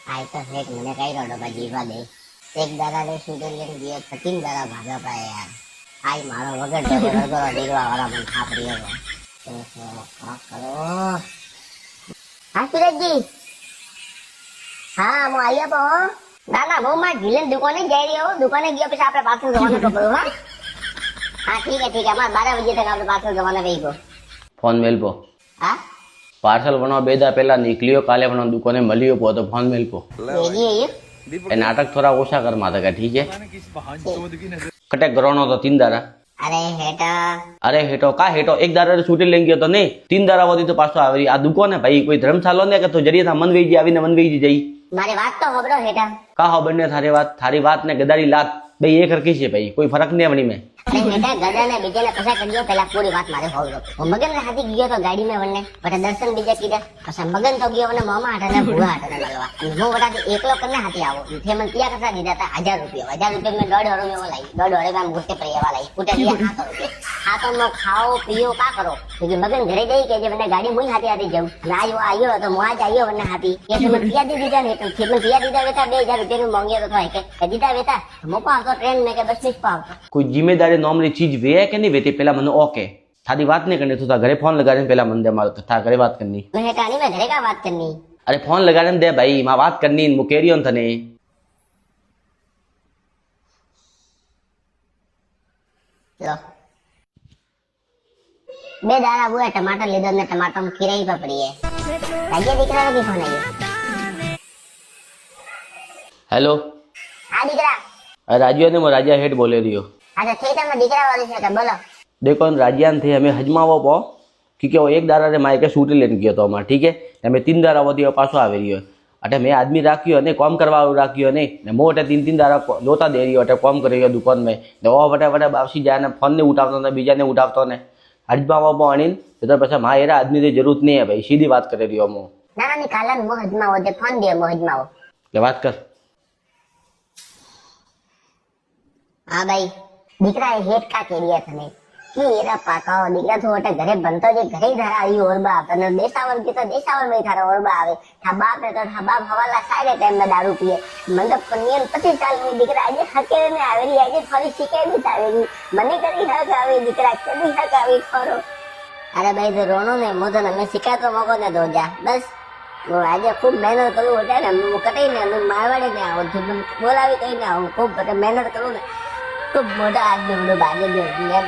આય તો શેઠ મને કઈ રોડો પર જીવા દે. એક દાડા લે સુધર લઈને ગયો 3 દાડા ભાગા પાય યાર. આય મારો વગર રગડો દીરવા વાળા મને થાપડી ગયો. ઓહો કા કરો. હા સુરજજી. હા હું આયા પો. ના ના હું માં ગિલન દુકાને જઈ રહ્યો. દુકાને ગયો પછી આપણે પાછળ જવાનું પકડું હા. હા ઠીક है हमारे 12 बजे तक આપણે પાછળ જવાના રહી ગયો. ફોન મેલપો. હા પાર્સલ બનાવવા બે દા પહેલા નીકળ્યો, કાલે પણ દુકાને મળ્યો પો તો ફોન મેલપો. એ નાટક થોડા ઓછા કર માતા કા ઠીક है. કટેક કરવાનો તો 3 દાડા. અરે હેટો કા હેટો એક દાડા છૂટી લઈ ગયો તો નહીં 3 દાડા વધી તો પાછો આવી આ દુકાને ભાઈ કોઈ ધર્મશાળો ને કે તો જરીએ તા મન વેજી આવીને મન વેજી જઈ. મારી વાત તો ખબરો હેટા. કા ખબર ને થારી વાત ને ગદારી લાત ભાઈ એક હરકી છે ભાઈ કોઈ ફરક નહીં વણી મેં. હેટા ગદાને બીજાને કસા કર્યો પેલા પૂરી વાત મારે હોવ હું મગન ને હાથી ગયો તો ગાડી में વણને બટા દર્શન બીજા કીધા કસા મગન તો ગયો અને મામા હાટને ભૂવા હાટને મળવા હું બટા એકલો કરને હાથી આવો તે મને કિયા કસા દીધા તા 1000 રૂપિયા મેં 1.5 હરો મેં લાઈ 1.5 હરો મેં ગુસ્સે પરિયા લાઈ કુટા દિયા 7 રૂપિયા આ તો નો ખાઓ પીઓ કા કરો કે મગન ઘરે જઈ કે જે મને ગાડી મુઈ હાથી હાથી જાઉં ના આયો તો હું આજ આયો મને હાથી કે તમે કિયા દીધા ને તો મને કિયા દીધા વેતા 2000 રૂપિયા નું માંગ્યો તો થાય કે દીધા વેતા મોપા તો ટ્રેન में के बस नहीं पावता कोई जिम्मेदारी नॉर्मली चीज वे है कि नहीं वेती पहला मने ओके थारी बात नहीं करनी तो था घरे फोन लगाने पहला मन दे मारो था घरे बात करनी मैं कहानी में घरे का बात करनी अरे फोन लगाने दे भाई मां बात करनी मुकेरियो थने लो बे दारा वो टमाटर ले दो ने टमाटर में खीरा ही पड़ी है राजा दिखरा का भी फोन आई हेलो हां दिखरा राजिया ने मैं राजिया हेड बोले रही हो अच्छा ठीक है मैं दिखरा वाली से का बोलो देखो राजिया थे हमें हजमावो पो क्योंकि वो एक दारा रे माई के शूट लेने गयो तो हमार ठीक है हमें 3 दारा वधी पाछो आवी रही हो अटे मैं आदमी राख्यो ने काम करवा राख्यो ने मोटे 3 दारा लोता दे रही हो अटे काम कर रही हो दुकान में ने ओ बटे बटे बावसी जाने फोन ने उठावतो ने बीजा ने उठावतो ने हजमावो पो अणीन तो पछा मा एरा आदमी की जरूरत नहीं है भाई सीधी बात कर रही हो मो ना ना निकालन मो हजमावो दे फोन दे मो हजमावो ले बात कर हाँ भाई दीकरा हेट का केरिया थने कि एरा पाकाओ दीकरा तो ओटे घरे बनतो जे घरे धरा आई और बाप तने देसावर की तो देसावर में थारा और बा आवे था बाप रे तो था बाप हवाला सारे टाइम में दारू पिए मतलब पनियन 25 साल में दीकरा आज हके में आवेरी आज थोड़ी सीखे भी आवेरी मने करी हक आवे दीकरा कदी हक आवे छोरो अरे भाई तो रोनो ने मोदन में सिखा तो मको ने दो जा बस वो आज खूब मेहनत करूं होता है ना कतई ने मारवाड़े ने आओ बोलावी कई ना खूब मेहनत करूं ने खूब मोटा आदमी भागे दे